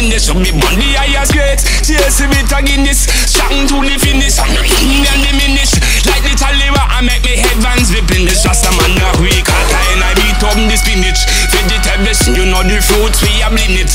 in this. So me burn the highest grades. Chase with a Guinness. Strong to the finish. And diminish. Like the Taliban, I make me headbands whipping this. Just a man a week. I beat up the spinach. Vegetables, you know the fruits we are blin it.